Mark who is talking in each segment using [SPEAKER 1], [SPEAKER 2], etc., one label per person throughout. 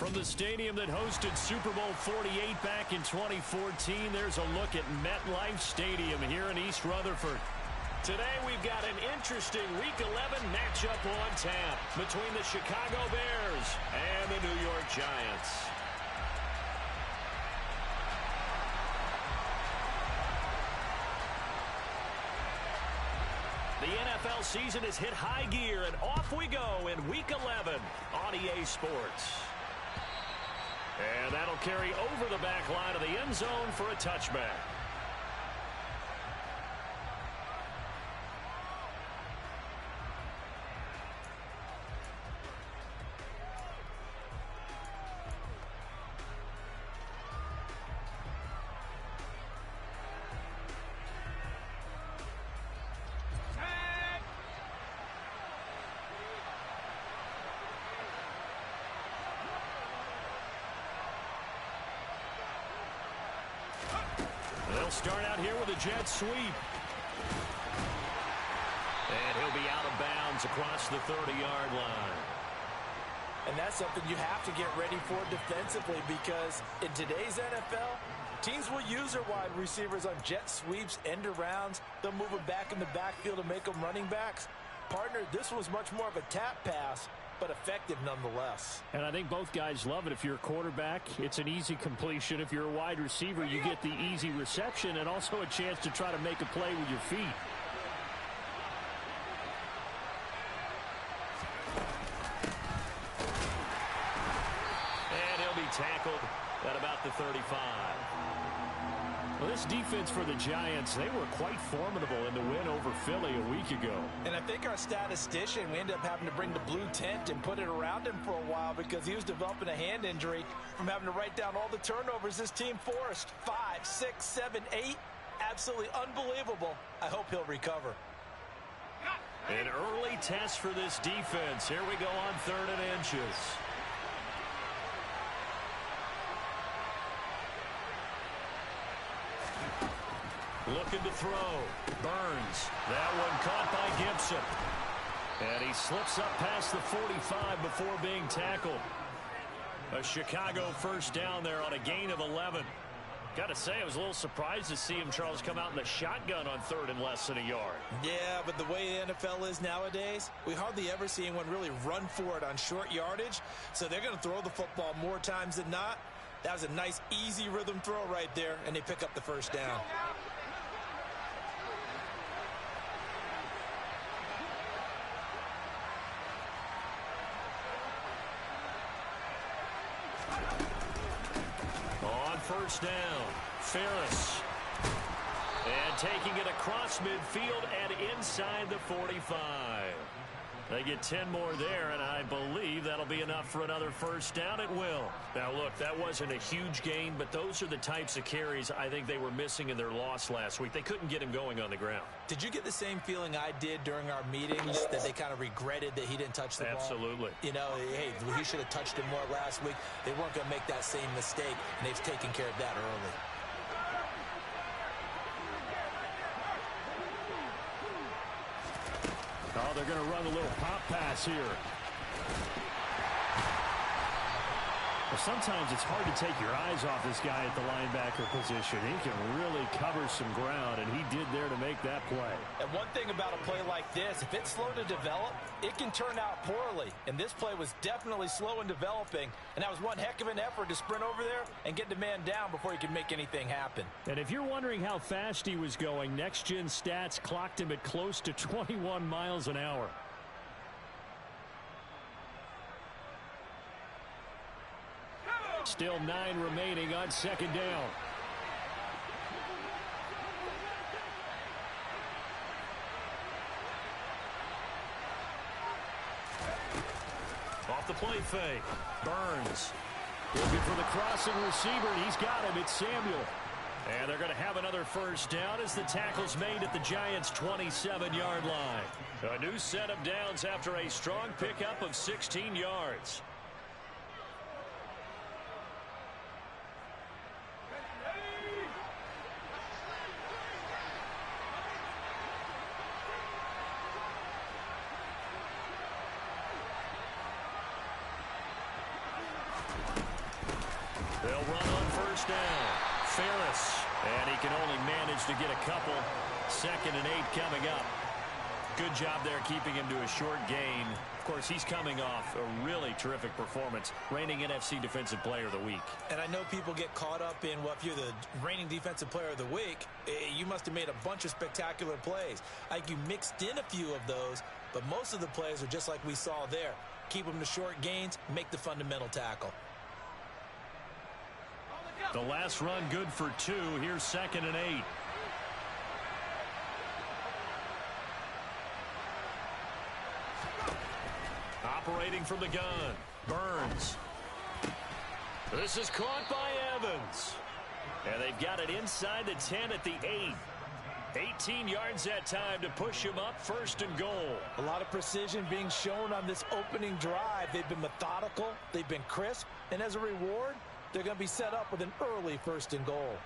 [SPEAKER 1] From the stadium that hosted Super Bowl 48 back in 2014, there's a look at MetLife Stadium here in East Rutherford. Today we've got an interesting Week 11 matchup on tap between the Chicago Bears and the New York Giants. The NFL season has hit high gear, and off we go in Week 11 on EA Sports. And that'll carry over the back line of the end zone for a touchback. They'll start out here with a jet sweep. And he'll be out of bounds across the 30-yard line.
[SPEAKER 2] And that's something you have to get ready for defensively, because in today's NFL, teams will use their wide receivers on jet sweeps, end arounds. They'll move them back in the backfield to make them running backs. Partner, this was much more of a tap pass, but effective nonetheless.
[SPEAKER 1] And I think both guys love it. If you're a quarterback, it's an easy completion. If you're a wide receiver, you get the easy reception and also a chance to try to make a play with your feet. And he'll be tackled at about the 35. Well, this defense for the Giants, they were quite formidable in the win over Philly a week ago.
[SPEAKER 2] And I think our statistician, we ended up having to bring the blue tent and put it around him for a while because he was developing a hand injury from having to write down all the turnovers this team forced. 5, 6, 7, 8. Absolutely unbelievable. I hope he'll recover.
[SPEAKER 1] An early test for this defense. Here we go on 3rd and inches. Looking to throw. Burns. That one caught by Gibson. And he slips up past the 45 before being tackled. A Chicago first down there on a gain of 11. Got to say, I was a little surprised to see him, Charles, come out in the shotgun on 3rd and less than a yard.
[SPEAKER 2] Yeah, but the way the NFL is nowadays, we hardly ever see anyone really run for it on short yardage. So they're going to throw the football more times than not. That was a nice, easy rhythm throw right there, and they pick up the first down.
[SPEAKER 1] First down, Ferris. And taking it across midfield and inside the 45. They get 10 more there, and I believe that'll be enough for another first down. It will. Now, look, that wasn't a huge gain, but those are the types of carries I think they were missing in their loss last week. They couldn't get him going on the ground.
[SPEAKER 2] Did you get the same feeling I did during our meetings, that they kind of regretted that he didn't touch the ball?
[SPEAKER 1] Absolutely.
[SPEAKER 2] You know, hey, he should have touched it more last week. They weren't going to make that same mistake, and they've taken care of that early.
[SPEAKER 1] Oh, they're going to run a little pop pass here. Well, sometimes it's hard to take your eyes off this guy at the linebacker position. He can really cover some ground, and he did there to make that play.
[SPEAKER 2] And one thing about a play like this, if it's slow to develop, it can turn out poorly. And this play was definitely slow in developing, and that was one heck of an effort to sprint over there and get the man down before he could make anything happen.
[SPEAKER 1] And if you're wondering how fast he was going, Next Gen Stats clocked him at close to 21 miles an hour. Still 9 remaining on 2nd down. Off the play fake. Burns. Looking for the crossing receiver, and he's got him. It's Samuel. And they're going to have another first down as the tackle's made at the Giants' 27-yard line. A new set of downs after a strong pickup of 16 yards. They'll run on first down. Ferris, and he can only manage to get a couple. 2nd and 8 coming up. Good job there keeping him to a short gain. Of course, he's coming off a really terrific performance, reigning NFC Defensive Player of the Week.
[SPEAKER 2] And I know people get caught up in, well, if you're the reigning Defensive Player of the Week, you must have made a bunch of spectacular plays. Like you mixed in a few of those, but most of the plays are just like we saw there. Keep them to short gains, make the fundamental tackle.
[SPEAKER 1] The last run good for 2. Here's 2nd and 8. Operating from the gun. Burns. This is caught by Evans. And they've got it inside the 10 at the 8. 18 yards that time to push him up, 1st and goal.
[SPEAKER 2] A lot of precision being shown on this opening drive. They've been methodical. They've been crisp. And as a reward, they're going to be set up with an early 1st and goal.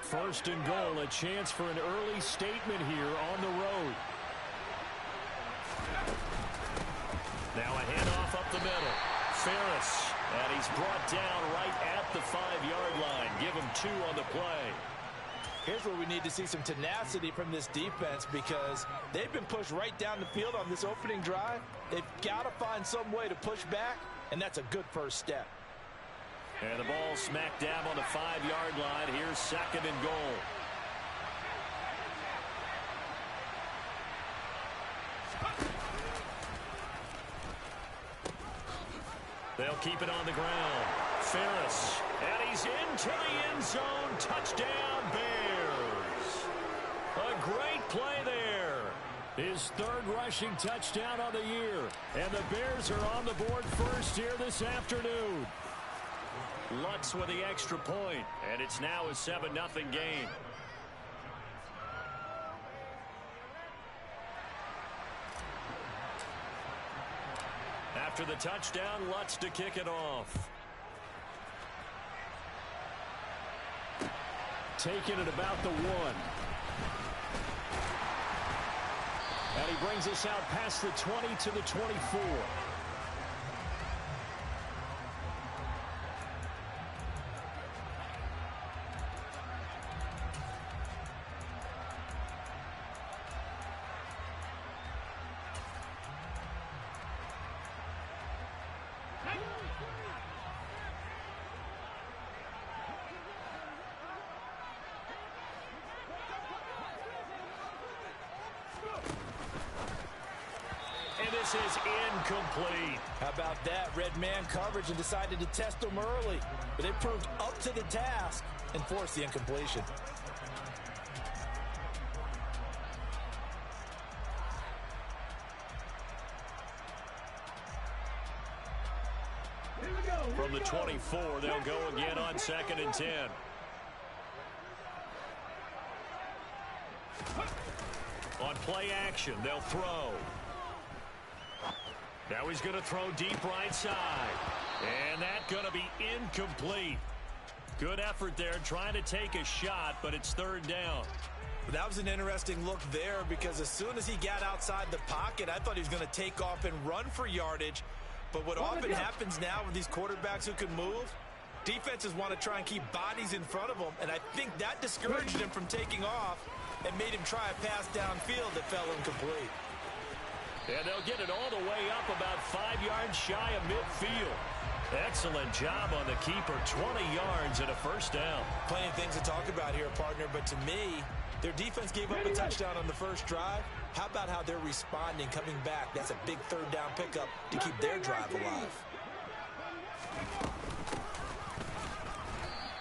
[SPEAKER 1] 1st and goal, a chance for an early statement here on the road. Now a handoff up the middle. Ferris, and he's brought down right at the 5-yard line. Give him 2 on the play.
[SPEAKER 2] Here's where we need to see some tenacity from this defense because they've been pushed right down the field on this opening drive. They've got to find some way to push back, and that's a good first step.
[SPEAKER 1] And the ball smack dab on the 5-yard line. Here's 2nd and goal. They'll keep it on the ground. Ferris, and he's into the end zone. Touchdown, Bears. A great play there. His 3rd rushing touchdown on the year. And the Bears are on the board first here this afternoon. Lutz with the extra point, and it's now a 7-0 game. After the touchdown, Lutz to kick it off. Taking it about the 1. And he brings us out past the 20 to the 24. This is incomplete.
[SPEAKER 2] How about that? Red man coverage and decided to test them early. But they proved up to the task and forced the incompletion.
[SPEAKER 1] From the 24, they'll go again on 2nd and 10. On play action, they'll throw. Now he's going to throw deep right side. And that's going to be incomplete. Good effort there trying to take a shot, but it's 3rd down.
[SPEAKER 2] That was an interesting look there because as soon as he got outside the pocket, I thought he was going to take off and run for yardage. But what often happens now with these quarterbacks who can move, defenses want to try and keep bodies in front of them. And I think that discouraged him from taking off and made him try a pass downfield that fell incomplete.
[SPEAKER 1] And they'll get it all the way up about 5 yards shy of midfield. Excellent job on the keeper. 20 yards and a 1st down.
[SPEAKER 2] Plenty of things to talk about here, partner. But to me, their defense gave up a touchdown on the first drive. How about how they're responding, coming back? That's a big 3rd down pickup to keep their drive alive.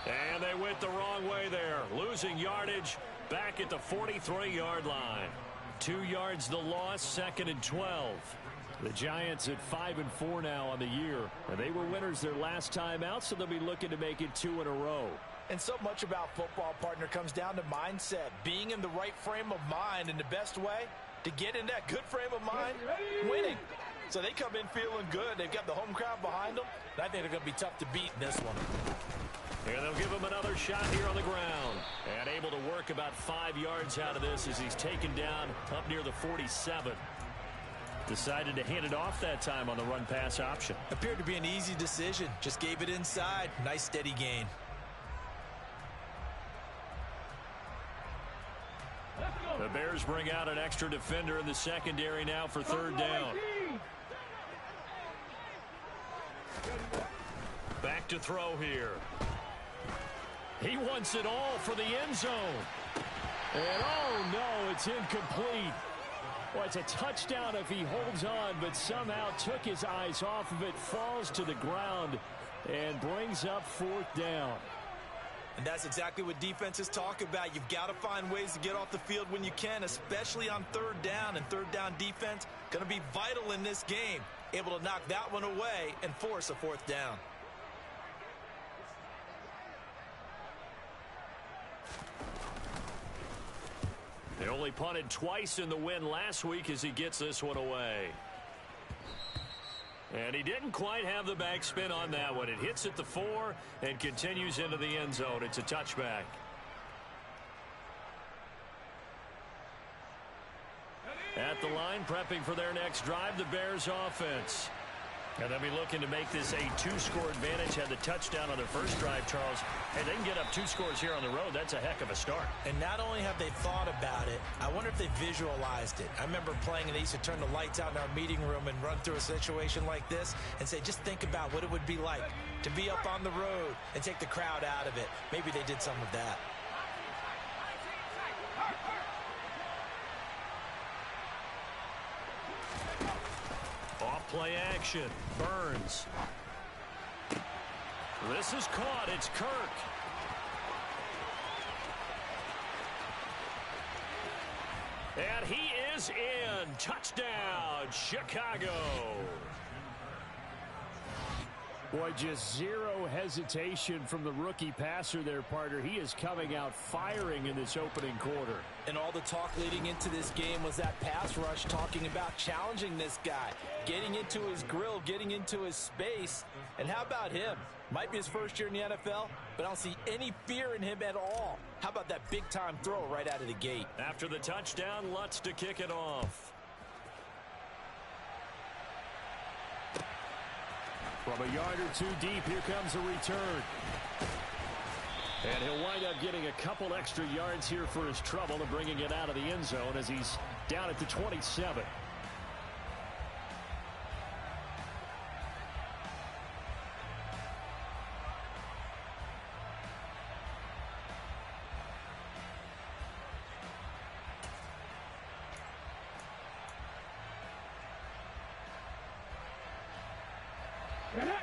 [SPEAKER 1] And they went the wrong way there. Losing yardage back at the 43-yard line. 2 yards the loss, 2nd and 12. The Giants at 5-4 now on the year. And they were winners their last time out, so they'll be looking to make it 2 in a row.
[SPEAKER 2] And so much about football, partner, comes down to mindset. Being in the right frame of mind, and the best way to get in that good frame of mind, winning. So they come in feeling good. They've got the home crowd behind them. And I think they're going to be tough to beat in this one.
[SPEAKER 1] And they'll give him another shot here on the ground. And able to work about 5 yards out of this as he's taken down up near the 47. Decided to hand it off that time on the run-pass option.
[SPEAKER 2] Appeared to be an easy decision. Just gave it inside. Nice steady gain.
[SPEAKER 1] The Bears bring out an extra defender in the secondary now for third down. Back to throw here. He wants it all for the end zone. And oh no, it's incomplete. Well, it's a touchdown if he holds on, but somehow took his eyes off of it, falls to the ground, and brings up fourth down.
[SPEAKER 2] And that's exactly what defenses talk about. You've got to find ways to get off the field when you can, especially on third down. And third down defense going to be vital in this game. Able to knock that one away and force a fourth down.
[SPEAKER 1] They only punted twice in the win last week as he gets this one away. And he didn't quite have the backspin on that one. It hits at the 4 and continues into the end zone. It's a touchback. At the line, prepping for their next drive, the Bears offense. And they'll be looking to make this a 2-score advantage. Had the touchdown on their first drive, Charles. Hey, they can get up 2 scores here on the road. That's a heck of a start.
[SPEAKER 2] And not only have they thought about it, I wonder if they visualized it. I remember playing and they used to turn the lights out in our meeting room and run through a situation like this and say, just think about what it would be like to be up on the road and take the crowd out of it. Maybe they did some of that.
[SPEAKER 1] Play action. Burns. This is caught. It's Kirk. And he is in. Touchdown, Chicago.
[SPEAKER 3] Boy, just zero hesitation from the rookie passer there, partner. He is coming out firing in this opening quarter.
[SPEAKER 2] And all the talk leading into this game was that pass rush talking about challenging this guy, getting into his grill, getting into his space. And how about him? Might be his first year in the NFL, but I don't see any fear in him at all. How about that big-time throw right out of the gate?
[SPEAKER 1] After the touchdown, Lutz to kick it off.
[SPEAKER 3] From a yard or two deep, here comes a return. And he'll wind up getting a couple extra yards here for his trouble and bringing it out of the end zone as he's down at the 27.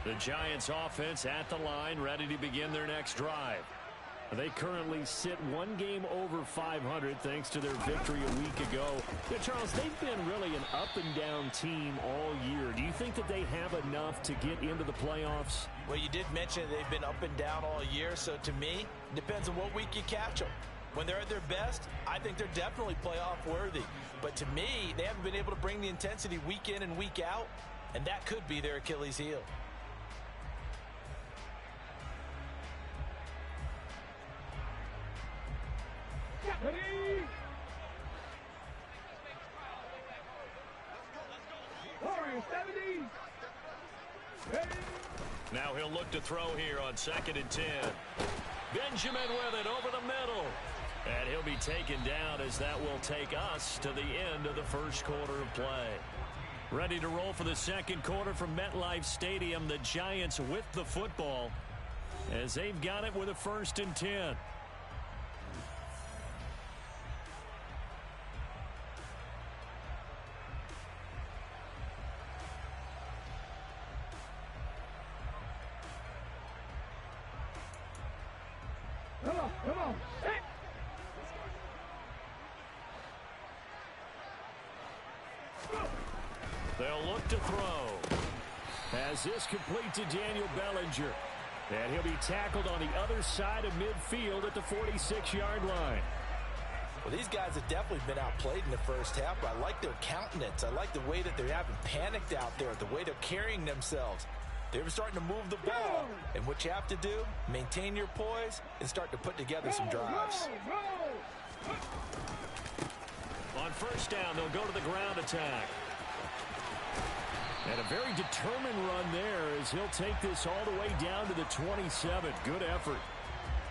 [SPEAKER 1] The Giants offense at the line, ready to begin their next drive.
[SPEAKER 3] They currently sit one game over 500 thanks to their victory a week ago. Yeah, Charles, they've been really an up-and-down team all year. Do you think that they have enough to get into the playoffs?
[SPEAKER 2] Well, you did mention they've been up and down all year, so to me, it depends on what week you catch them. When they're at their best, I think they're definitely playoff worthy. But to me, they haven't been able to bring the intensity week in and week out, and that could be their Achilles heel.
[SPEAKER 1] Now he'll look to throw here on 2nd and 10. Benjamin with it over the middle. And he'll be taken down as that will take us to the end of the first quarter of play. Ready to roll for the second quarter from MetLife Stadium. The Giants with the football as they've got it with a 1st and 10.
[SPEAKER 4] Come on.
[SPEAKER 1] They'll look to throw.
[SPEAKER 3] As this complete to Daniel Bellinger. And he'll be tackled on the other side of midfield at the 46-yard line.
[SPEAKER 2] Well, these guys have definitely been outplayed in the first half, but I like their countenance. I like the way that they haven't panicked out there, the way they're carrying themselves. They're starting to move the ball, and what you have to do, maintain your poise and start to put together some drives.
[SPEAKER 1] On 1st down, they'll go to the ground attack.
[SPEAKER 3] And a very determined run there as he'll take this all the way down to the 27. Good effort.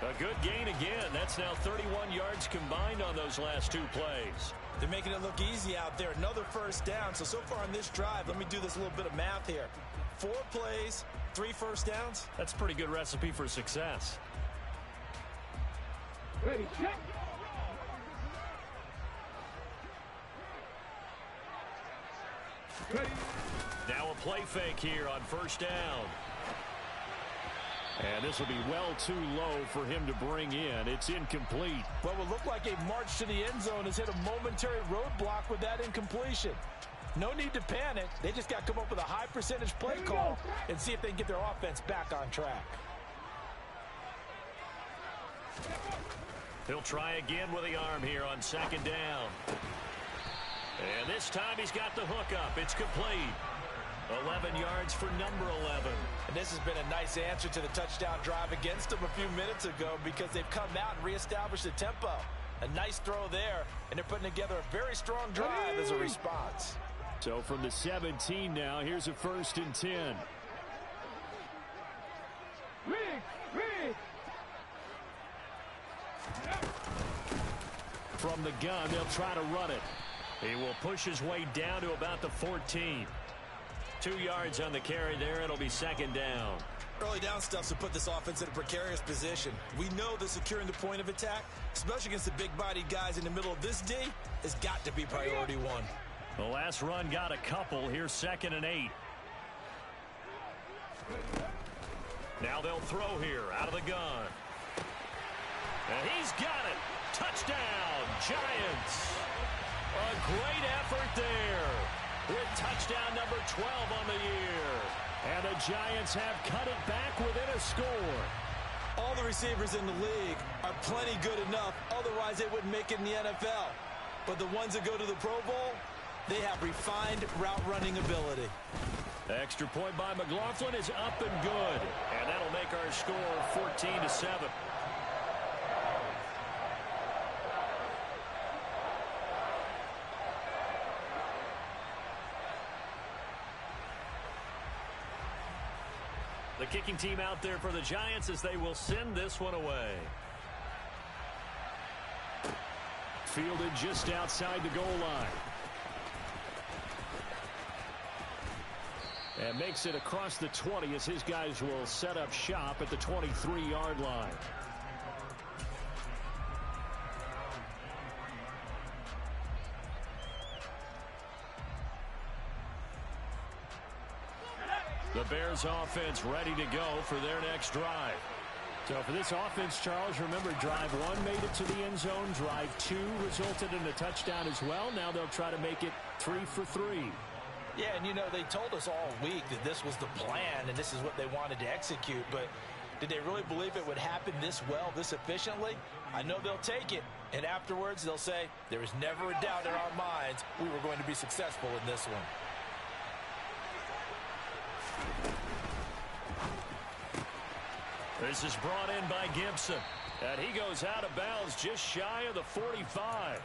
[SPEAKER 1] A good gain again. That's now 31 yards combined on those last two plays.
[SPEAKER 2] They're making it look easy out there. Another first down. So far on this drive, let me do this little bit of math here. 4 plays, 3 first downs.
[SPEAKER 1] That's a pretty good recipe for success.
[SPEAKER 4] Ready, check. Ready.
[SPEAKER 1] Now a play fake here on first down.
[SPEAKER 3] And this will be well too low for him to bring in. It's incomplete.
[SPEAKER 2] What will look like a march to the end zone has hit a momentary roadblock with that incompletion. No need to panic. They just got to come up with a high percentage play call and see if they can get their offense back on track.
[SPEAKER 1] He'll try again with the arm here on second down. And this time he's got the hook up. It's complete. 11 yards for number 11.
[SPEAKER 2] And this has been a nice answer to the touchdown drive against them a few minutes ago because they've come out and reestablished the tempo. A nice throw there, and they're putting together a very strong drive as a response.
[SPEAKER 3] So from the 17 now, here's a 1st and 10.
[SPEAKER 4] Rig.
[SPEAKER 3] From the gun, they'll try to run it.
[SPEAKER 1] He will push his way down to about the 14. 2 yards on the carry there. It'll be second down.
[SPEAKER 2] Early down stuff to put this offense in a precarious position. We know that securing the point of attack, especially against the big-bodied guys in the middle of this D, has got to be priority one.
[SPEAKER 1] The last run got a couple. Here's 2nd and 8. Now they'll throw here out of the gun. And he's got it. Touchdown, Giants. A great effort there with touchdown number 12 on the year.
[SPEAKER 3] And the Giants have cut it back within a score.
[SPEAKER 2] All the receivers in the league are plenty good enough. Otherwise, they wouldn't make it in the NFL. But the ones that go to the Pro Bowl, they have refined route running ability.
[SPEAKER 1] The extra point by McLaughlin is up and good. And that'll make our score 14-7. The kicking team out there for the Giants as they will send this one away.
[SPEAKER 3] Fielded just outside the goal line. And makes it across the 20 as his guys will set up shop at the 23-yard line.
[SPEAKER 1] The Bears offense ready to go for their next drive.
[SPEAKER 3] So for this offense, Charles, remember drive 1 made it to the end zone. Drive 2 resulted in a touchdown as well. Now they'll try to make it 3 for 3.
[SPEAKER 2] Yeah, and you know, they told us all week that this was the plan and this is what they wanted to execute. But did they really believe it would happen this well, this efficiently? I know they'll take it. And afterwards, they'll say, there was never a doubt in our minds we were going to be successful in this one.
[SPEAKER 1] This is brought in by Gibson. And he goes out of bounds just shy of the 45.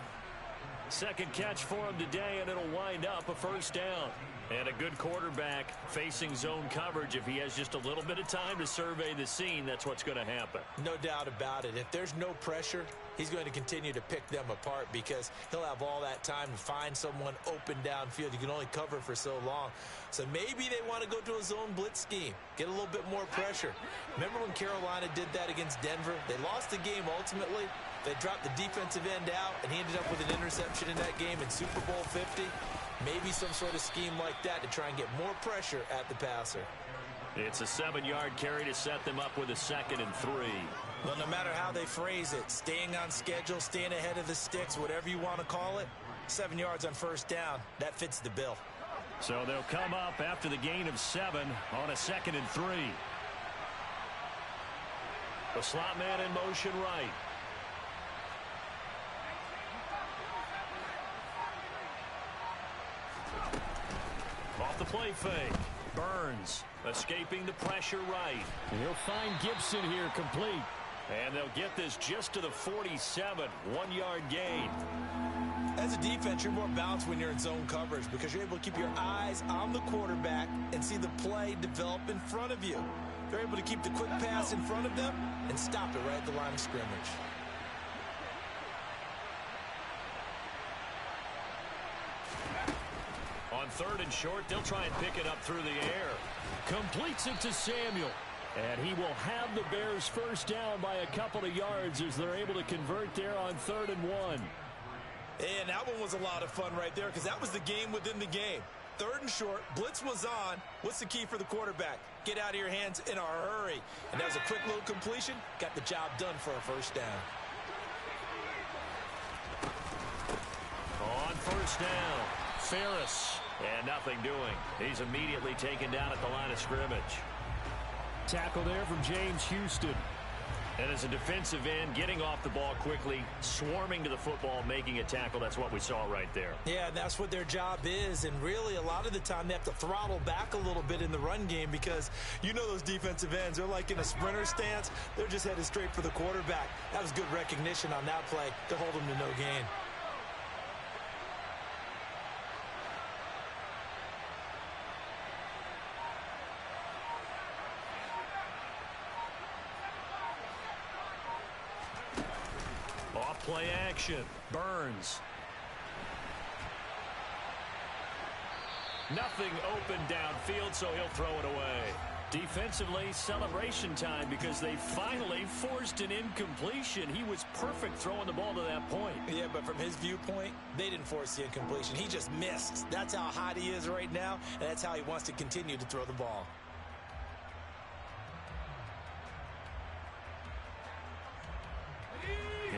[SPEAKER 1] Second catch for him today, and it'll wind up a first down. And a good quarterback facing zone coverage. If he has just a little bit of time to survey the scene, that's what's going to happen.
[SPEAKER 2] No doubt about it. If there's no pressure, he's going to continue to pick them apart because he'll have all that time to find someone open downfield. You can only cover for so long. So maybe they want to go to a zone blitz scheme, get a little bit more pressure. Remember when Carolina did that against Denver? They lost the game ultimately. They dropped the defensive end out, and he ended up with an interception in that game in Super Bowl 50. Maybe some sort of scheme like that to try and get more pressure at the passer.
[SPEAKER 1] It's a 7-yard carry to set them up with a 2nd and 3.
[SPEAKER 2] Well, no matter how they phrase it, staying on schedule, staying ahead of the sticks, whatever you want to call it, 7 yards on first down, that fits the bill.
[SPEAKER 1] So they'll come up after the gain of 7 on a 2nd and 3. The slot man in motion right. Off the play fake. Burns escaping the pressure right.
[SPEAKER 3] And he'll find Gibson here complete.
[SPEAKER 1] And they'll get this just to the 47. 1-yard gain.
[SPEAKER 2] As a defense, you're more balanced when you're in zone coverage because you're able to keep your eyes on the quarterback and see the play develop in front of you. They're able to keep the quick pass in front of them and stop it right at the line of scrimmage.
[SPEAKER 1] On 3rd and short, they'll try and pick it up through the air.
[SPEAKER 3] Completes it to Samuel. And he will have the Bears first down by a couple of yards as they're able to convert there on 3rd and 1.
[SPEAKER 2] And that one was a lot of fun right there because that was the game within the game. 3rd and short, blitz was on. What's the key for the quarterback? Get out of your hands in a hurry. And that was a quick little completion. Got the job done for a first down.
[SPEAKER 1] On 1st down, Ferris. And nothing doing. He's immediately taken down at the line of scrimmage.
[SPEAKER 3] Tackle there from James Houston.
[SPEAKER 1] And as a defensive end, getting off the ball quickly, swarming to the football, making a tackle. That's what we saw right there.
[SPEAKER 2] Yeah, and that's what their job is. And really, a lot of the time, they have to throttle back a little bit in the run game because you know those defensive ends. They're like in a sprinter stance. They're just headed straight for the quarterback. That was good recognition on that play to hold them to no gain.
[SPEAKER 1] Play action. Burns. Nothing open downfield, so he'll throw it away. Defensively, celebration time because they finally forced an incompletion. He was perfect throwing the ball to that point.
[SPEAKER 2] Yeah, but from his viewpoint, they didn't force the incompletion. He just missed. That's how hot he is right now, and that's how he wants to continue to throw the ball.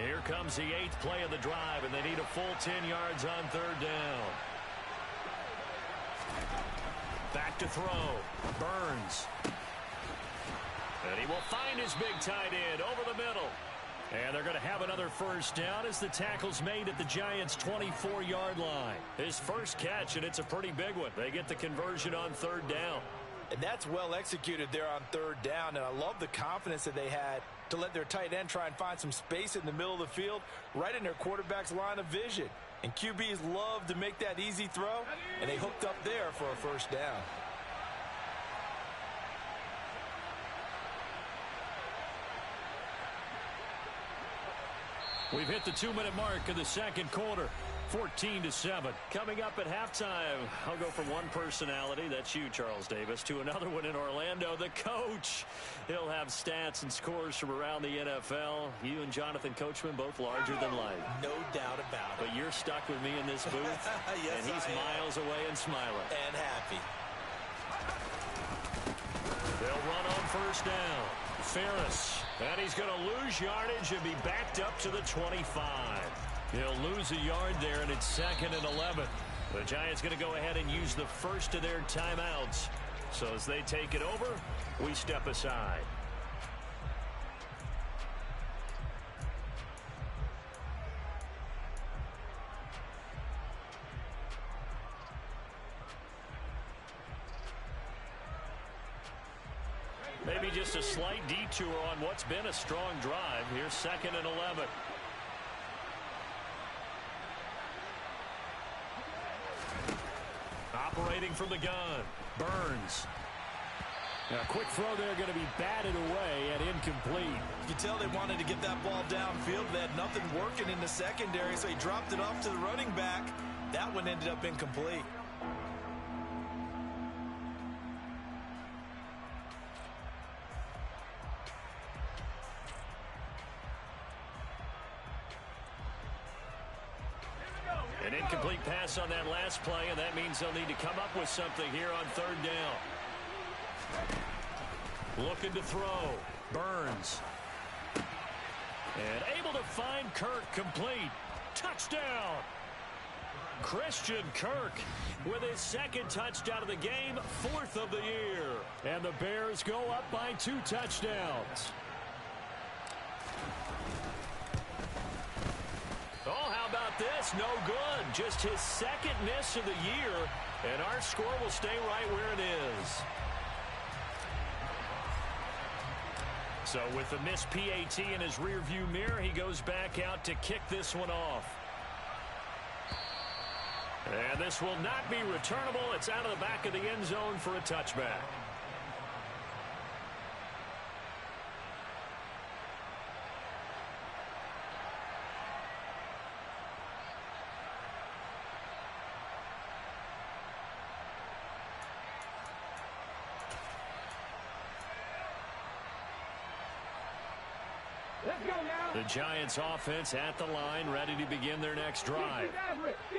[SPEAKER 1] Here comes the 8th play of the drive, and they need a full 10 yards on 3rd down. Back to throw. Burns. And he will find his big tight end over the middle. And they're going to have another first down as the tackle's made at the Giants' 24-yard line. His first catch, and it's a pretty big one. They get the conversion on 3rd down.
[SPEAKER 2] And that's well executed there on 3rd down, and I love the confidence that they had to let their tight end try and find some space in the middle of the field, right in their quarterback's line of vision. And QBs love to make that easy throw, and they hooked up there for a first down.
[SPEAKER 3] We've hit the 2-minute mark of the 2nd quarter. 14-7.
[SPEAKER 1] Coming up at halftime, I'll go from one personality, that's you, Charles Davis, to another one in Orlando, the coach. He'll have stats and scores from around the NFL. You and Jonathan Coachman both larger than life.
[SPEAKER 2] No doubt about it.
[SPEAKER 1] But you're stuck with me in this booth,
[SPEAKER 2] yes,
[SPEAKER 1] and he's miles away and smiling.
[SPEAKER 2] And happy.
[SPEAKER 1] They'll run on 1st down. Ferris, and he's going to lose yardage and be backed up to the 25.
[SPEAKER 3] He'll lose a yard there, and it's 2nd and 11.
[SPEAKER 1] The Giants going to go ahead and use the first of their timeouts. So as they take it over, we step aside. Maybe just a slight detour on what's been a strong drive. Here's 2nd and 11. Operating from the gun, Burns.
[SPEAKER 3] A quick throw there going to be batted away and incomplete.
[SPEAKER 2] You can tell they wanted to get that ball downfield. They had nothing working in the secondary, so he dropped it off to the running back. That one ended up incomplete.
[SPEAKER 1] An incomplete pass on that last play, and that means they'll need to come up with something here on 3rd down. Looking to throw. Burns. And able to find Kirk complete. Touchdown! Christian Kirk with his 2nd touchdown of the game, 4th of the year.
[SPEAKER 3] And the Bears go up by 2 touchdowns.
[SPEAKER 1] Oh, how about this? No good. Just his 2nd miss of the year, and our score will stay right where it is. So with the missed PAT in his rearview mirror, he goes back out to kick this one off. And this will not be returnable. It's out of the back of the end zone for a touchback.
[SPEAKER 4] Let's go now.
[SPEAKER 1] The Giants offense at the line, ready to begin their next drive.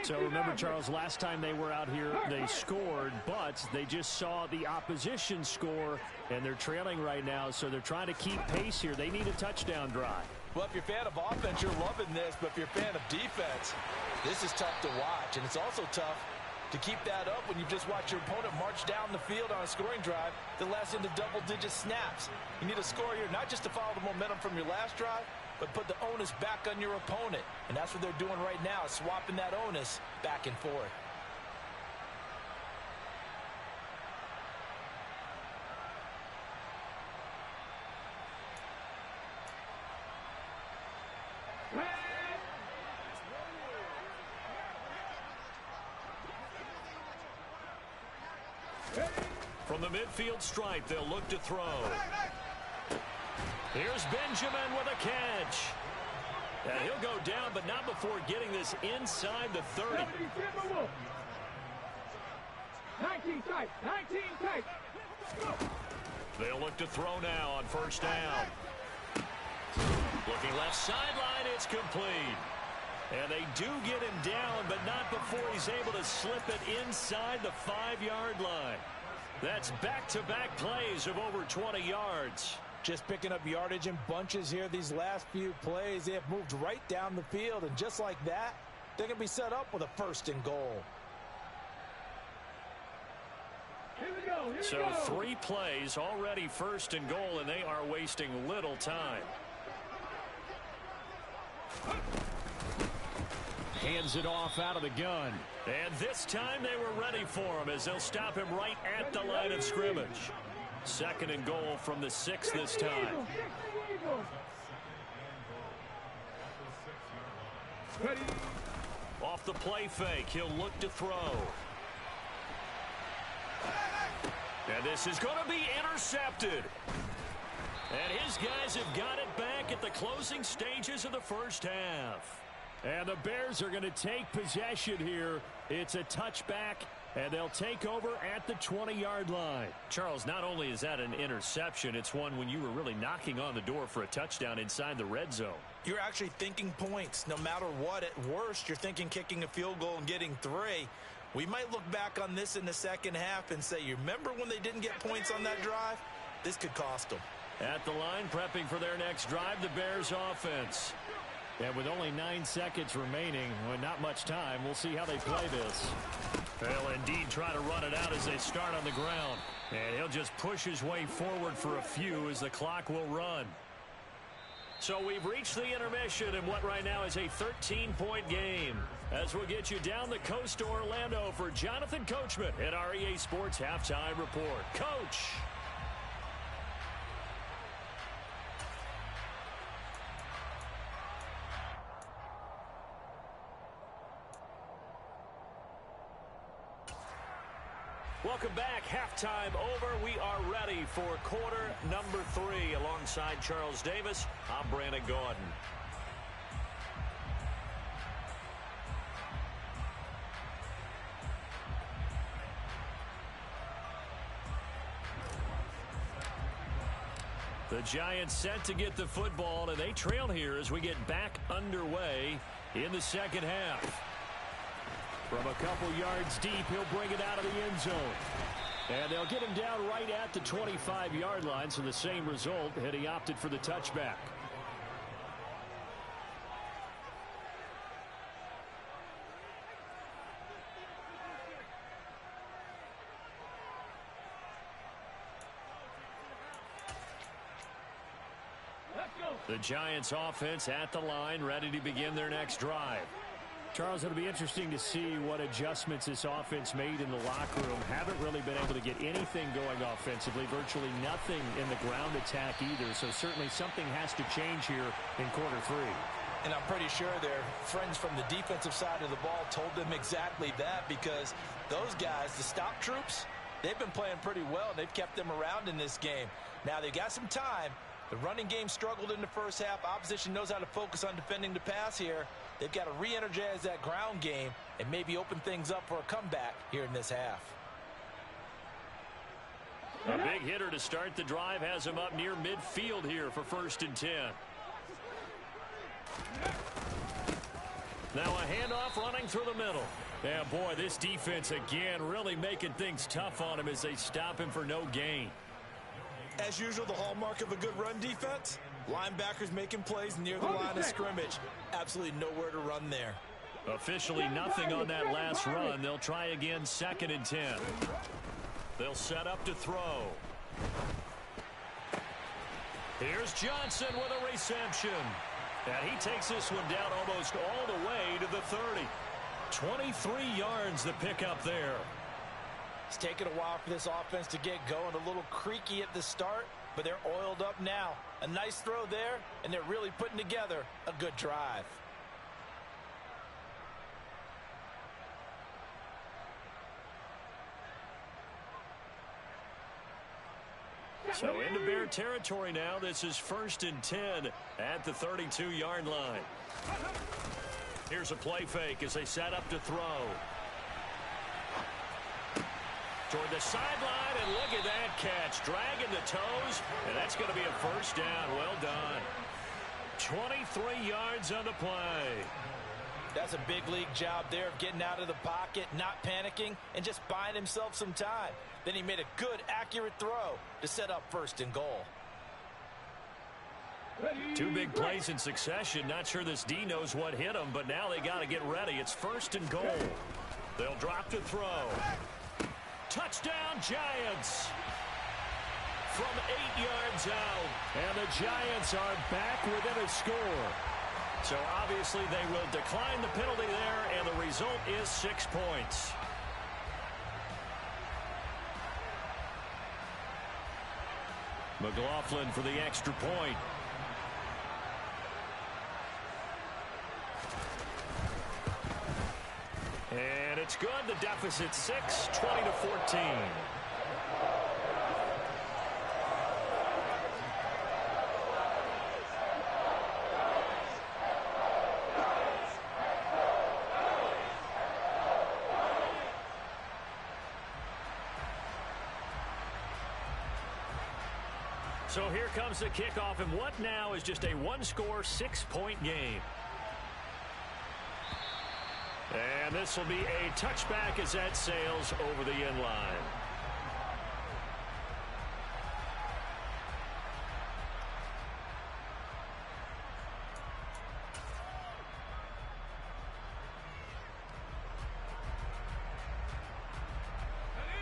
[SPEAKER 3] So remember, Charles, last time they were out here, they scored, but they just saw the opposition score, and they're trailing right now, so they're trying to keep pace here. They need a touchdown drive.
[SPEAKER 2] Well, if you're a fan of offense, you're loving this, but if you're a fan of defense, this is tough to watch, and it's also tough to keep that up when you just watch your opponent march down the field on a scoring drive that lasts into double-digit snaps. You need a score here, not just to follow the momentum from your last drive, but put the onus back on your opponent. And that's what they're doing right now, swapping that onus back and forth.
[SPEAKER 1] From the midfield stripe, they'll look to throw. Here's Benjamin with a catch. And he'll go down, but not before getting this inside the 30.
[SPEAKER 4] 19 tight. 19 tight.
[SPEAKER 1] They'll look to throw now on first down. Looking left sideline, it's complete. And they do get him down, but not before he's able to slip it inside the 5-yard line. That's back-to-back plays of over 20 yards.
[SPEAKER 2] Just picking up yardage in bunches here these last few plays. They have moved right down the field, and just like that, they're going to be set up with a 1st and goal.
[SPEAKER 4] Here we go. Here we
[SPEAKER 1] So
[SPEAKER 4] go.
[SPEAKER 1] 3 plays already 1st and goal, and they are wasting little time.
[SPEAKER 3] Hands it off out of the gun.
[SPEAKER 1] And this time they were ready for him as they'll stop him right at the line of scrimmage. 2nd and goal from the 6 this time.
[SPEAKER 4] Ready.
[SPEAKER 1] Off the play fake, he'll look to throw. And this is going to be intercepted. And his guys have got it back at the closing stages of the first half.
[SPEAKER 3] And the Bears are going to take possession here. It's a touchback, and they'll take over at the 20-yard line.
[SPEAKER 1] Charles, not only is that an interception, it's one when you were really knocking on the door for a touchdown inside the red zone.
[SPEAKER 2] You're actually thinking points. No matter what, at worst, you're thinking kicking a field goal and getting 3. We might look back on this in the second half and say, you remember when they didn't get points on that drive? This could cost them.
[SPEAKER 1] At the line, prepping for their next drive, the Bears offense.
[SPEAKER 3] And with only 9 seconds remaining, well, not much time, we'll see how they play this.
[SPEAKER 1] They'll indeed try to run it out as they start on the ground. And he'll just push his way forward for a few as the clock will run. So we've reached the intermission in what right now is a 13-point game. As we'll get you down the coast to Orlando for Jonathan Coachman at our EA Sports Halftime Report. Coach! Welcome back. Halftime over. We are ready for quarter number 3. Alongside Charles Davis, I'm Brandon Gaudin. The Giants set to get the football, and they trail here as we get back underway in the second half.
[SPEAKER 3] From a couple yards deep, he'll bring it out of the end zone. And they'll get him down right at the 25-yard line, so the same result, and he opted for the touchback.
[SPEAKER 1] The Giants offense at the line, ready to begin their next drive.
[SPEAKER 3] Charles, it'll be interesting to see what adjustments this offense made in the locker room. Haven't really been able to get anything going offensively, virtually nothing in the ground attack either. So certainly something has to change here in quarter 3.
[SPEAKER 2] And I'm pretty sure their friends from the defensive side of the ball told them exactly that, because those guys, the stop troops, they've been playing pretty well. They've kept them around in this game. Now, they got some time. The running game struggled in the first half. Opposition knows how to focus on defending the pass here. They've got to re-energize that ground game and maybe open things up for a comeback here in this half.
[SPEAKER 1] A big hitter to start the drive has him up near midfield here for 1st and 10. Now a handoff running through the middle. Yeah, boy, this defense again really making things tough on him as they stop him for no gain.
[SPEAKER 2] As usual, the hallmark of a good run defense, linebackers making plays near the line of scrimmage. Absolutely nowhere to run there.
[SPEAKER 1] Officially nothing on that last run. They'll try again 2nd and 10. They'll set up to throw. Here's Johnson with a reception. And he takes this one down almost all the way to the 30. 23 yards to pick up there.
[SPEAKER 2] It's taken a while for this offense to get going. A little creaky at the start, but they're oiled up now. A nice throw there, and they're really putting together a good drive.
[SPEAKER 1] So into Bear territory now. This is 1st and 10 at the 32-yard line. Here's a play fake as they set up to throw. Toward the sideline, and look at that catch. Dragging the toes, and that's going to be a 1st down. Well done. 23 yards on the play.
[SPEAKER 2] That's a big league job there of getting out of the pocket, not panicking, and just buying himself some time. Then he made a good, accurate throw to set up 1st and goal.
[SPEAKER 1] 2 big plays in succession. Not sure this D knows what hit him, but now they got to get ready. It's 1st and goal. They'll drop to throw. Touchdown, Giants. From 8 yards out.
[SPEAKER 3] And the Giants are back within a score.
[SPEAKER 1] So obviously they will decline the penalty there, and the result is 6 points. McLaughlin for the extra point. And it's good. The deficit 6, 20-14. So here comes the kickoff, and what now is just a 1-score, 6-point game. And this will be a touchback as that sails over the end line.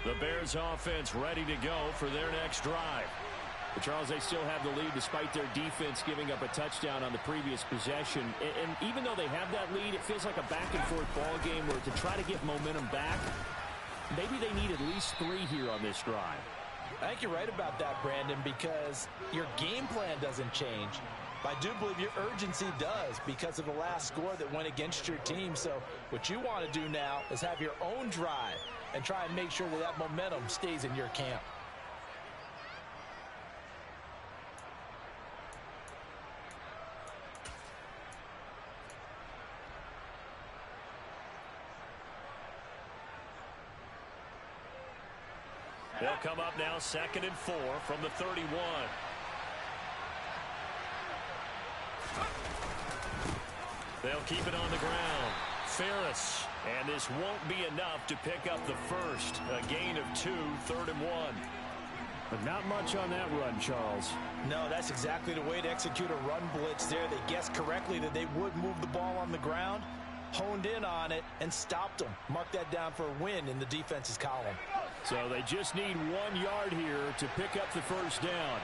[SPEAKER 1] The Bears offense ready to go for their next drive.
[SPEAKER 3] But Charles, they still have the lead despite their defense giving up a touchdown on the previous possession. And even though they have that lead, it feels like a back-and-forth ball game where to try to get momentum back, maybe they need at least 3 here on this drive.
[SPEAKER 2] I think you're right about that, Brandon, because your game plan doesn't change. I do believe your urgency does because of the last score that went against your team. So what you want to do now is have your own drive and try and make sure that that momentum stays in your camp.
[SPEAKER 1] They'll come up now 2nd and 4 from the 31. They'll keep it on the ground. Ferris. And this won't be enough to pick up the first. A gain of 2, 3rd and 1.
[SPEAKER 3] But not much on that run, Charles.
[SPEAKER 2] No, that's exactly the way to execute a run blitz there. They guessed correctly that they would move the ball on the ground, honed in on it, and stopped them. Mark that down for a win in the defense's column.
[SPEAKER 3] So they just need 1 yard here to pick up the first down.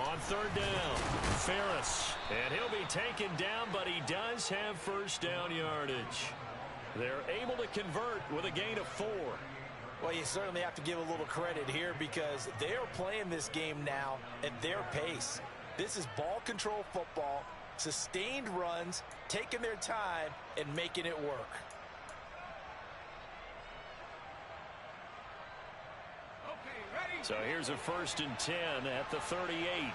[SPEAKER 1] On 3rd down, Ferris. And he'll be taken down, but he does have first down yardage. They're able to convert with a gain of 4.
[SPEAKER 2] Well, you certainly have to give a little credit here because they are playing this game now at their pace. This is ball control football, sustained runs, taking their time, and making it work.
[SPEAKER 4] Okay, ready?
[SPEAKER 1] So here's a 1st and 10 at the 38.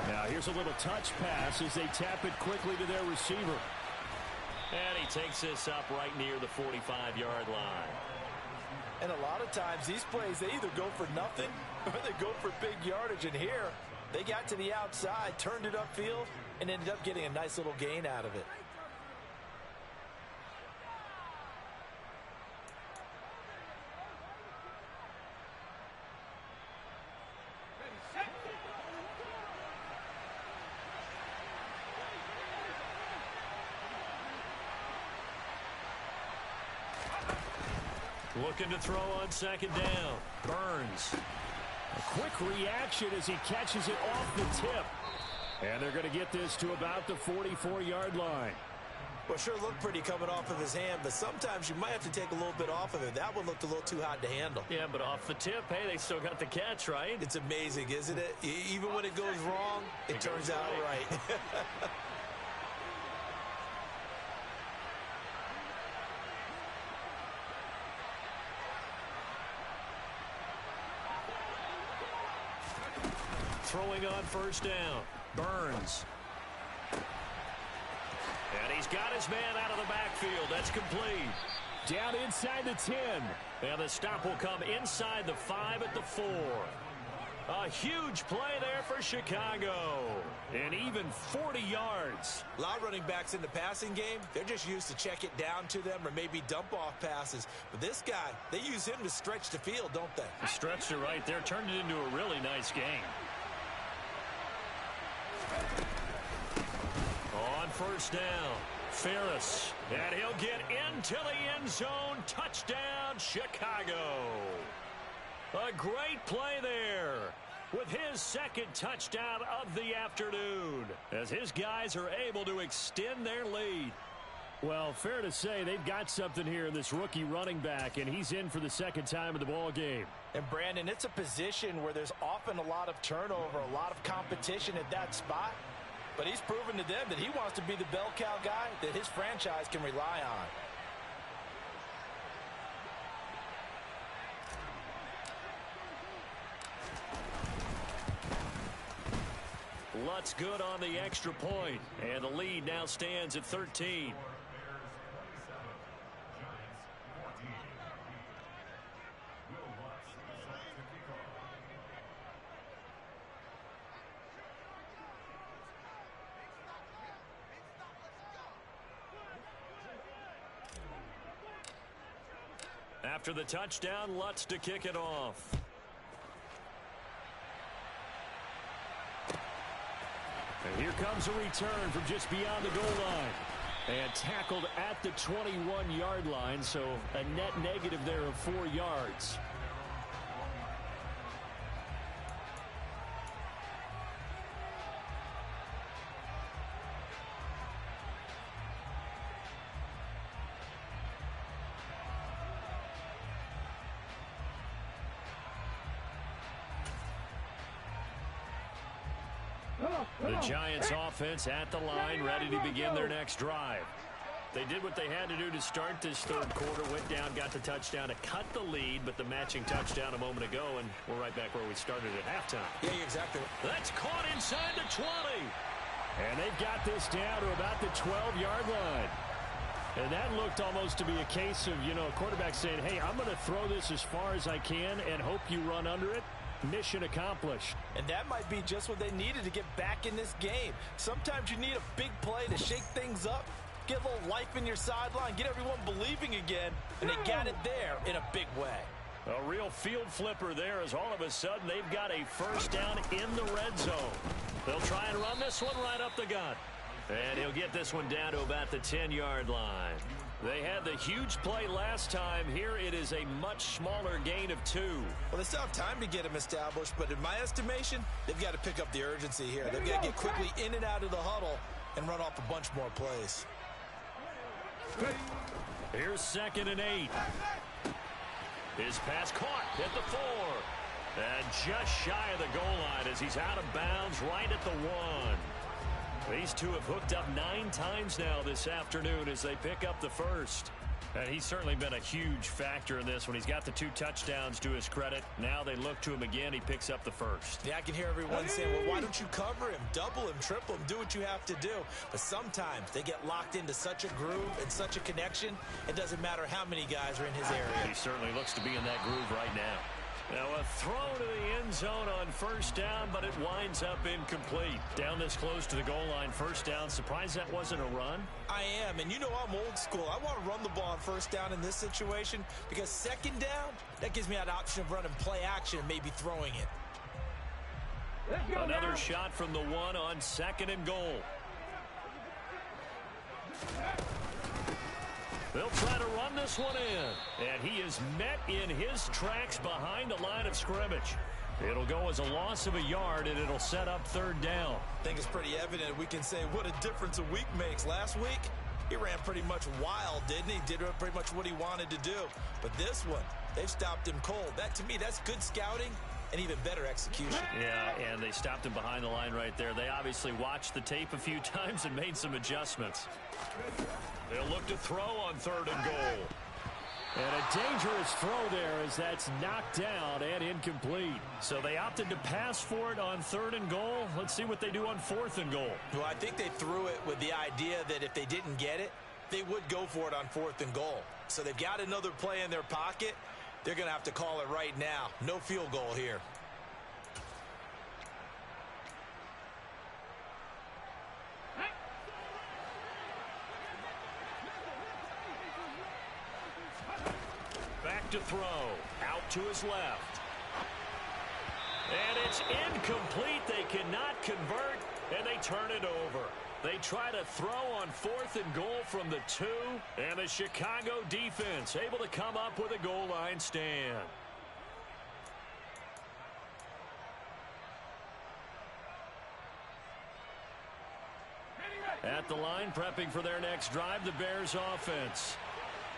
[SPEAKER 3] Now here's a little touch pass as they tap it quickly to their receiver.
[SPEAKER 1] And he takes this up right near the 45-yard line.
[SPEAKER 2] And a lot of times these plays, they either go for nothing or they go for big yardage. And here, they got to the outside, turned it upfield, and ended up getting a nice little gain out of it.
[SPEAKER 1] Looking to throw on 2nd down. Burns.
[SPEAKER 3] A quick reaction as he catches it off the tip. And they're going to get this to about the 44-yard line.
[SPEAKER 2] Well, sure looked pretty coming off of his hand, but sometimes you might have to take a little bit off of it. That one looked a little too hot to handle.
[SPEAKER 1] Yeah, but off the tip, hey, they still got the catch, right?
[SPEAKER 2] It's amazing, isn't it? Even when it goes wrong, it turns out right.
[SPEAKER 1] Throwing on 1st down. Burns. And he's got his man out of the backfield. That's complete.
[SPEAKER 3] Down inside the 10.
[SPEAKER 1] And the stop will come inside the 5 at the 4. A huge play there for Chicago. And even 40 yards.
[SPEAKER 2] A lot of running backs in the passing game, they're just used to check it down to them or maybe dump off passes. But this guy, they use him to stretch the field, don't they?
[SPEAKER 1] Stretched it right there. Turned it into a really nice game. On 1st down, Ferris. And he'll get into the end zone. Touchdown, Chicago. A great play there with his 2nd touchdown of the afternoon as his guys are able to extend their lead.
[SPEAKER 3] Well, fair to say they've got something here in this rookie running back, and he's in for the 2nd time of the ball game.
[SPEAKER 2] And, Brandon, it's a position where there's often a lot of turnover, a lot of competition at that spot. But he's proven to them that he wants to be the bell cow guy that his franchise can rely
[SPEAKER 1] on. Lutz good on the extra point, and the lead now stands at 13. After the touchdown, Lutz to kick it off.
[SPEAKER 3] And here comes a return from just beyond the goal line. And tackled at the 21-yard line, so a net negative there of 4 yards.
[SPEAKER 1] The Giants offense at the line, ready to begin their next drive. They did what they had to do to start this 3rd quarter, went down, got the touchdown to cut the lead, but the matching touchdown a moment ago, and we're right back where we started at halftime.
[SPEAKER 2] Yeah, exactly.
[SPEAKER 1] That's caught inside the 20.
[SPEAKER 3] And they've got this down to about the 12-yard line. And that looked almost to be a case of, a quarterback saying, hey, I'm going to throw this as far as I can and hope you run under it. Mission accomplished.
[SPEAKER 2] And that might be just what they needed to get back in this game. Sometimes you need a big play to shake things up, get a little life in your sideline, get everyone believing again, and they got it there in a big way.
[SPEAKER 1] A real field flipper there as all of a sudden they've got a 1st down in the red zone. They'll try and run this one right up the gut. And he'll get this one down to about the 10-yard line. They had the huge play last time. Here it is a much smaller gain of 2.
[SPEAKER 2] Well, they still have time to get him established, but in my estimation, they've got to pick up the urgency here. They've got to get quickly in and out of the huddle and run off a bunch more plays.
[SPEAKER 1] Here's 2nd and 8. His pass caught at the 4. And just shy of the goal line as he's out of bounds right at the 1. These two have hooked up 9 times now this afternoon as they pick up the first. And he's certainly been a huge factor in this when he's got the 2 touchdowns to his credit. Now they look to him again. He picks up the first.
[SPEAKER 2] Yeah, I can hear everyone saying, well, why don't you cover him, double him, triple him, do what you have to do. But sometimes they get locked into such a groove and such a connection, it doesn't matter how many guys are in his area.
[SPEAKER 1] He certainly looks to be in that groove right now. Now a throw to the end zone on 1st down, but it winds up incomplete. Down this close to the goal line, 1st down. Surprised that wasn't a run?
[SPEAKER 2] I am, and you know I'm old school. I want to run the ball on 1st down in this situation because 2nd down, that gives me an option of running play action and maybe throwing it.
[SPEAKER 1] Another shot from the 1 on 2nd and goal. They'll try to run this one in. And he is met in his tracks behind the line of scrimmage. It'll go as a loss of a yard, and it'll set up 3rd down.
[SPEAKER 2] I think it's pretty evident. We can say what a difference a week makes. Last week, he ran pretty much wild, didn't he? Did pretty much what he wanted to do. But this one, they've stopped him cold. That, to me, that's good scouting and even better execution.
[SPEAKER 1] Yeah, and they stopped him behind the line right there. They obviously watched the tape a few times and made some adjustments. They'll look to throw on 3rd and goal.
[SPEAKER 3] And a dangerous throw there as that's knocked down and incomplete.
[SPEAKER 1] So they opted to pass for it on 3rd and goal. Let's see what they do on 4th and goal.
[SPEAKER 2] Well, I think they threw it with the idea that if they didn't get it, they would go for it on 4th and goal. So they've got another play in their pocket. They're going to have to call it right now. No field goal here.
[SPEAKER 1] Back to throw. Out to his left. And it's incomplete. They cannot convert, and they turn it over. They try to throw on 4th and goal from the 2, and the Chicago defense able to come up with a goal line stand. At the line, prepping for their next drive, the Bears offense.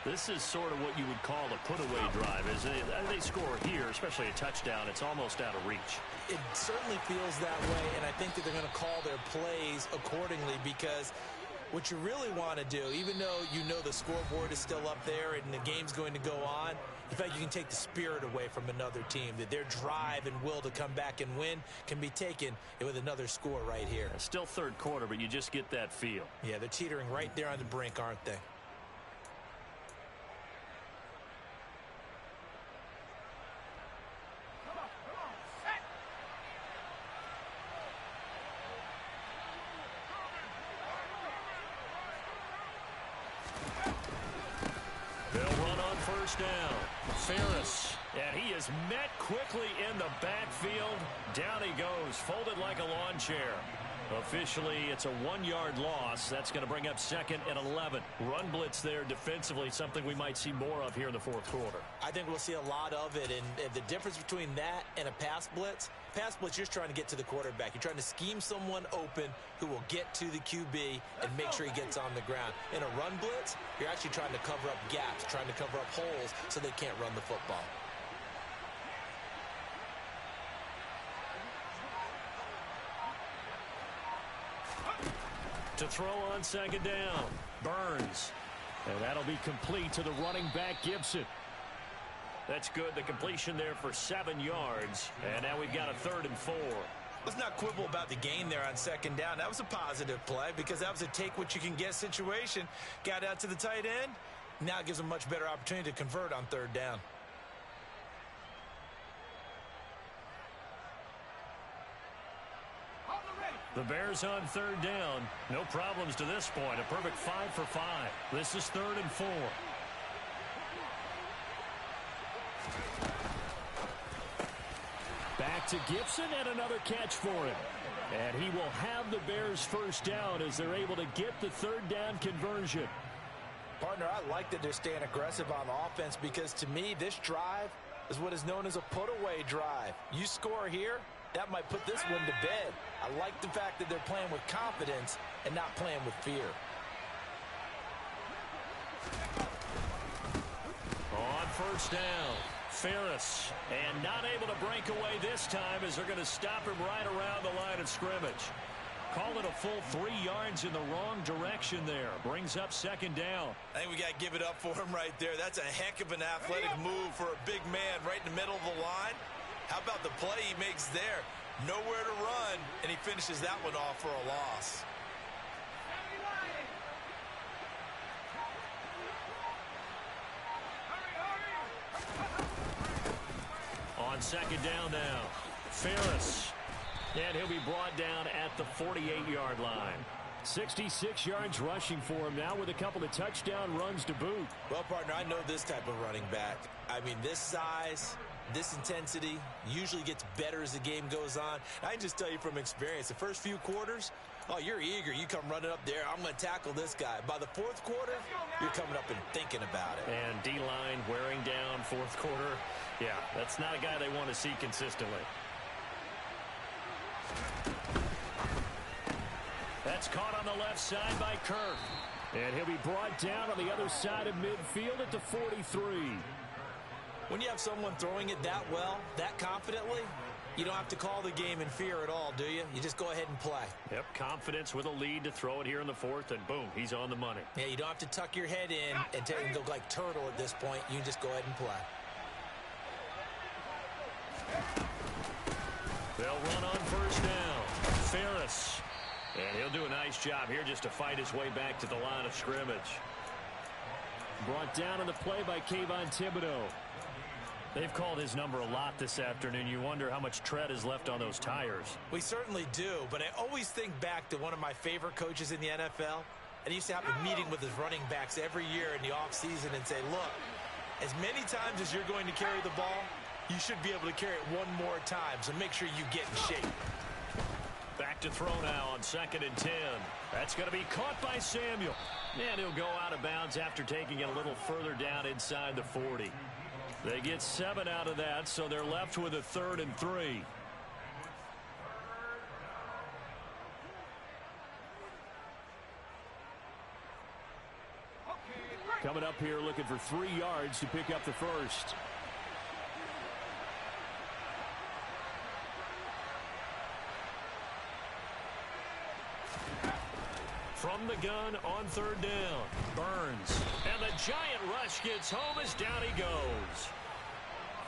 [SPEAKER 1] This is sort of what you would call a put-away drive. As they score here, especially a touchdown, it's almost out of reach.
[SPEAKER 2] It certainly feels that way, and I think that they're going to call their plays accordingly because what you really want to do, even though you know the scoreboard is still up there and the game's going to go on, in fact, you can take the spirit away from another team, that their drive and will to come back and win can be taken with another score right here.
[SPEAKER 1] Still 3rd quarter, but you just get that feel.
[SPEAKER 2] Yeah, they're teetering right there on the brink, aren't they?
[SPEAKER 1] They'll run on 1st down. Ferris, and he is met quickly in the backfield. Down he goes, folded like a lawn chair. Officially, it's a 1-yard loss. That's going to bring up 2nd and 11. Run blitz there defensively, something we might see more of here in the 4th quarter.
[SPEAKER 2] I think we'll see a lot of it, and the difference between that and a pass blitz, you're just trying to get to the quarterback. You're trying to scheme someone open who will get to the QB and make sure he gets on the ground. In a run blitz, you're actually trying to cover up gaps, trying to cover up holes so they can't run the football.
[SPEAKER 1] To throw on 2nd down, Burns.
[SPEAKER 3] And that'll be complete to the running back, Gibson.
[SPEAKER 1] That's good. The completion there for 7 yards. And now we've got a 3rd and 4.
[SPEAKER 2] Let's not quibble about the gain there on 2nd down. That was a positive play because that was a take-what-you-can-get situation. Got out to the tight end. Now it gives them a much better opportunity to convert on 3rd down.
[SPEAKER 1] The Bears on 3rd down. No problems to this point. A perfect 5 for 5. This is 3rd and 4.
[SPEAKER 3] Back to Gibson and another catch for him. And he will have the Bears 1st down as they're able to get the 3rd down conversion.
[SPEAKER 2] Partner, I like that they're staying aggressive on offense because to me, this drive is what is known as a put-away drive. You score here, that might put this one to bed. I like the fact that they're playing with confidence and not playing with fear.
[SPEAKER 1] On first down, Ferris. And not able to break away this time as they're going to stop him right around the line of scrimmage. Call it a full 3 yards in the wrong direction there. Brings up second down.
[SPEAKER 2] I think we got to give it up for him right there. That's a heck of an athletic move for a big man right in the middle of the line. How about the play he makes there? Nowhere to run, and he finishes that one off for a loss.
[SPEAKER 1] On second down now, Ferris. And he'll be brought down at the 48-yard line.
[SPEAKER 3] 66 yards rushing for him now with a couple of touchdown runs to boot.
[SPEAKER 2] Well, partner, I know this type of running back. I mean, this size, this intensity usually gets better as the game goes on. I can just tell you from experience, the first few quarters, oh, you're eager. You come running up there. I'm going to tackle this guy. By the fourth quarter, you're coming up and thinking about it.
[SPEAKER 1] And D-line wearing down fourth quarter. Yeah, that's not a guy they want to see consistently. That's caught on the left side by Kirk.
[SPEAKER 3] And he'll be brought down on the other side of midfield at the 43.
[SPEAKER 2] When you have someone throwing it that well, that confidently, you don't have to call the game in fear at all, do you? You just go ahead and play.
[SPEAKER 1] Yep, confidence with a lead to throw it here in the fourth, and boom, he's on the money.
[SPEAKER 2] Yeah, you don't have to tuck your head in and look like turtle at this point. You can just go ahead and play.
[SPEAKER 1] They'll run on first down. Ferris. And he'll do a nice job here just to fight his way back to the line of scrimmage.
[SPEAKER 3] Brought down on the play by Kayvon Thibodeau.
[SPEAKER 1] They've called his number a lot this afternoon. You wonder how much tread is left on those tires.
[SPEAKER 2] We certainly do, but I always think back to one of my favorite coaches in the NFL. And he used to have a meeting with his running backs every year in the offseason and say, look, as many times as you're going to carry the ball, you should be able to carry it one more time, so make sure you get in shape.
[SPEAKER 1] Back to throw now on 2nd and 10. That's going to be caught by Samuel. And he'll go out of bounds after taking it a little further down inside the 40. They get 7 out of that, so they're left with a 3rd and 3.
[SPEAKER 3] Coming up here looking for 3 yards to pick up the first.
[SPEAKER 1] From the gun on 3rd down, Burns. And the Giant rush gets home as down he goes.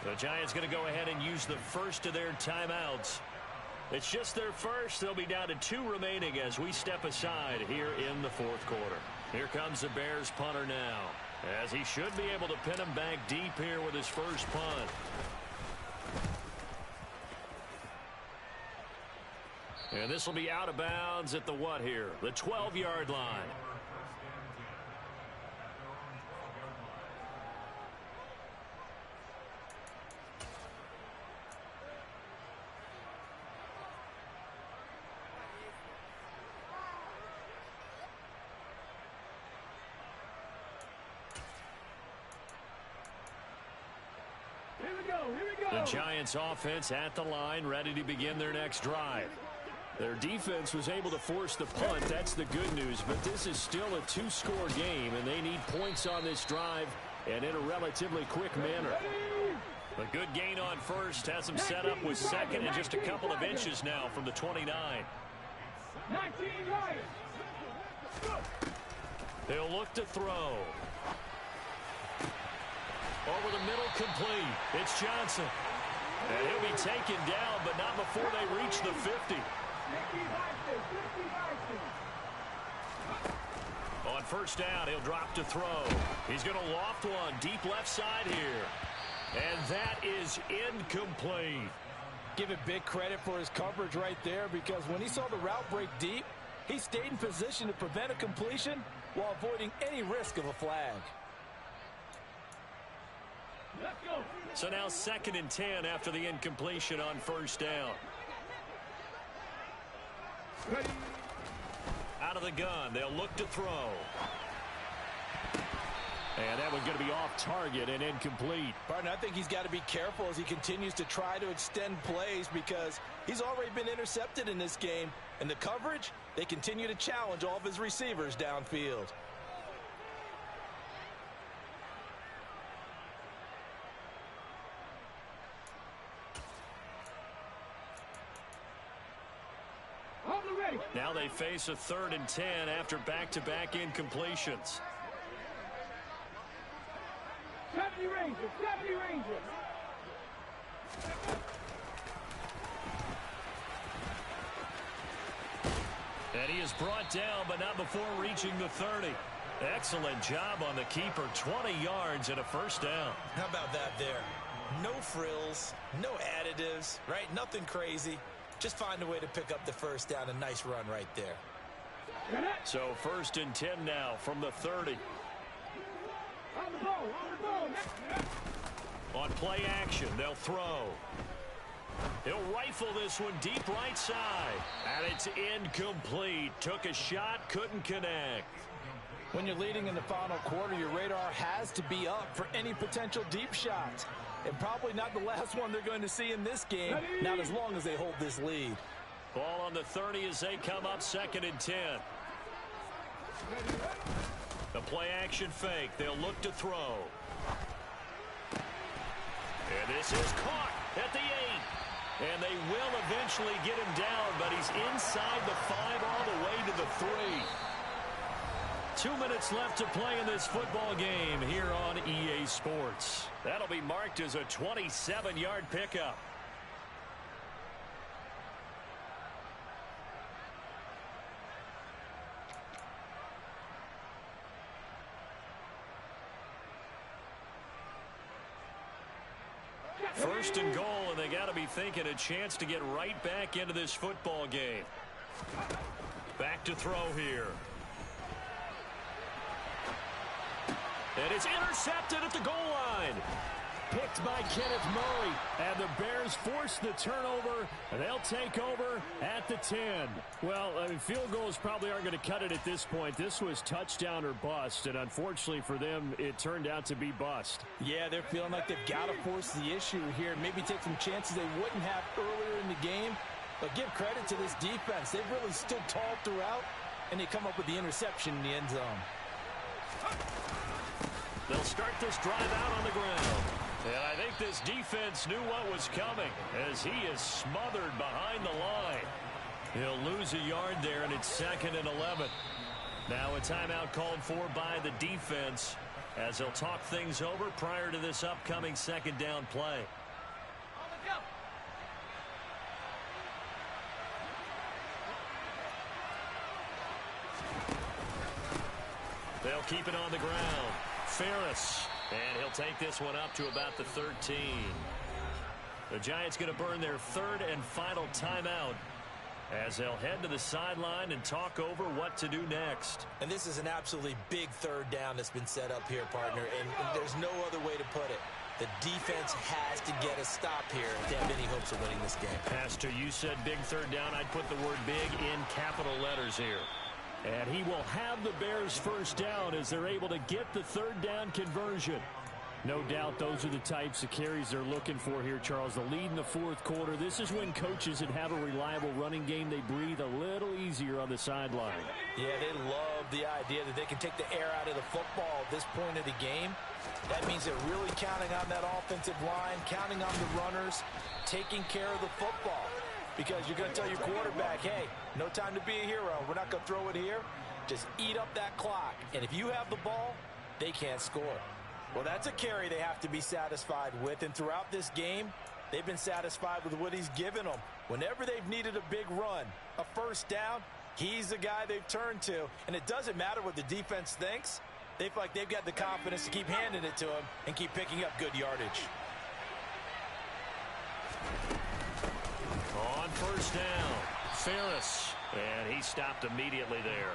[SPEAKER 1] The Giants going to go ahead and use the first of their timeouts. It's just their first. They'll be down to 2 remaining as we step aside here in the 4th quarter. Here comes the Bears punter now, as he should be able to pin him back deep here with his first punt. And this will be out of bounds at the what here? The 12-yard line.
[SPEAKER 4] Here we go.
[SPEAKER 1] The Giants offense at the line, ready to begin their next drive.
[SPEAKER 3] Their defense was able to force the punt. That's the good news. But this is still a 2-score game, and they need points on this drive and in a relatively quick manner.
[SPEAKER 1] A good gain on first has them set up with 2nd and just a couple of inches now from the 29.
[SPEAKER 4] 19 yards.
[SPEAKER 1] They'll look to throw. Over the middle, complete. It's Johnson. And he'll be taken down, but not before they reach the 50. On first down, he'll drop to throw. He's going to loft one deep left side here. And that is incomplete.
[SPEAKER 2] Give it big credit for his coverage right there, because when he saw the route break deep, he stayed in position to prevent a completion while avoiding any risk of a flag.
[SPEAKER 4] Let's go.
[SPEAKER 1] So now 2nd and 10 after the incompletion on first down.
[SPEAKER 4] Ready.
[SPEAKER 1] Out of the gun, they'll look to throw.
[SPEAKER 3] And that one's going to be off target and incomplete.
[SPEAKER 2] Partner, I think he's got to be careful as he continues to try to extend plays because he's already been intercepted in this game. And the coverage, they continue to challenge all of his receivers downfield.
[SPEAKER 1] Now they face a 3rd and 10 after back-to-back incompletions.
[SPEAKER 4] 70 Rangers, 70 Rangers.
[SPEAKER 1] And he is brought down, but not before reaching the 30. Excellent job on the keeper. 20 yards and a first down.
[SPEAKER 2] How about that there? No frills, no additives, right? Nothing crazy. Just find a way to pick up the first down. A nice run right there.
[SPEAKER 1] So 1st and 10 now from the 30.
[SPEAKER 4] On the ball.
[SPEAKER 1] On play action, they'll throw. He'll rifle this one deep right side. And it's incomplete. Took a shot, couldn't connect.
[SPEAKER 2] When you're leading in the final quarter, your radar has to be up for any potential deep shots. And probably not the last one they're going to see in this game, not as long as they hold this lead.
[SPEAKER 1] Ball on the 30 as they come up 2nd and 10. The play action fake. They'll look to throw. And this is caught at the 8. And they will eventually get him down, but he's inside the 5 all the way to the 3. 2 minutes left to play in this football game here on EA Sports. That'll be marked as a 27-yard pickup. First and goal, and they got to be thinking a chance to get right back into this football game. Back to throw here. And it's intercepted at the goal line.
[SPEAKER 3] Picked by Kenneth Murray. And the Bears force the turnover. And they'll take over at the 10. Well, I mean, field goals probably aren't going to cut it at this point. This was touchdown or bust. And unfortunately for them, it turned out to be bust.
[SPEAKER 2] Yeah, they're feeling like they've got to force the issue here. Maybe take some chances they wouldn't have earlier in the game. But give credit to this defense. They've really stood tall throughout. And they come up with the interception in the end zone.
[SPEAKER 1] They'll start this drive out on the ground. And I think this defense knew what was coming as he is smothered behind the line. He'll lose a yard there, and it's 2nd and 11. Now a timeout called for by the defense as they'll talk things over prior to this upcoming 2nd down play. They'll keep it on the ground. Ferris, and he'll take this one up to about the 13. The Giants going to burn their 3rd and final timeout as they'll head to the sideline and talk over what to do next.
[SPEAKER 2] And this is an absolutely big 3rd down that's been set up here, partner, and there's no other way to put it. The defense has to get a stop here to have any hopes of winning this game.
[SPEAKER 1] Pastor, you said big 3rd down. I'd put the word big in capital letters here.
[SPEAKER 3] And he will have the Bears first down as they're able to get the 3rd down conversion. No doubt those are the types of carries they're looking for here, Charles. The lead in the 4th quarter. This is when coaches that have a reliable running game, they breathe a little easier on the sideline.
[SPEAKER 2] Yeah, they love the idea that they can take the air out of the football at this point of the game. That means they're really counting on that offensive line, counting on the runners, taking care of the football. Because you're going to tell your quarterback, hey, no time to be a hero. We're not going to throw it here. Just eat up that clock. And if you have the ball, they can't score. Well, that's a carry they have to be satisfied with. And throughout this game, they've been satisfied with what he's given them. Whenever they've needed a big run, a first down, he's the guy they've turned to. And it doesn't matter what the defense thinks. They feel like they've got the confidence to keep handing it to him and keep picking up good yardage.
[SPEAKER 1] On first down, Ferris, and he stopped immediately there.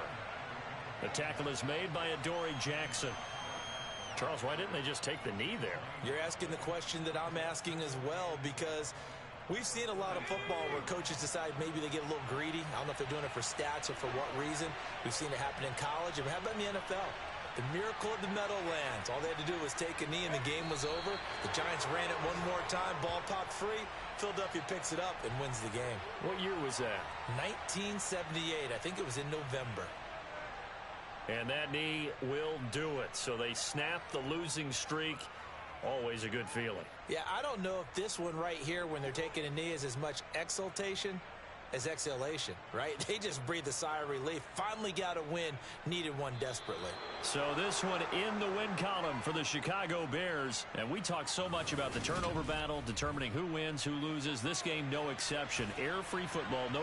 [SPEAKER 1] The tackle is made by Adoree Jackson. Charles, why didn't they just take the knee there?
[SPEAKER 2] You're asking the question that I'm asking as well, because we've seen a lot of football where coaches decide maybe they get a little greedy. I don't know if they're doing it for stats or for what reason. We've seen it happen in college. And how about in the NFL? The miracle of the Meadowlands. All they had to do was take a knee and the game was over. The Giants ran it one more time. Ball popped free. Philadelphia picks it up and wins the game.
[SPEAKER 3] What year was that?
[SPEAKER 2] 1978. I think it was in November.
[SPEAKER 1] And that knee will do it. So they snap the losing streak. Always a good feeling.
[SPEAKER 2] Yeah, I don't know if this one right here when they're taking a knee is as much exultation as exhalation, right? They just breathe a sigh of relief. Finally got a win. Needed one desperately.
[SPEAKER 1] So this one in the win column for the Chicago Bears. And we talk so much about the turnover battle, determining who wins, who loses. This game, no exception. Air-free football, no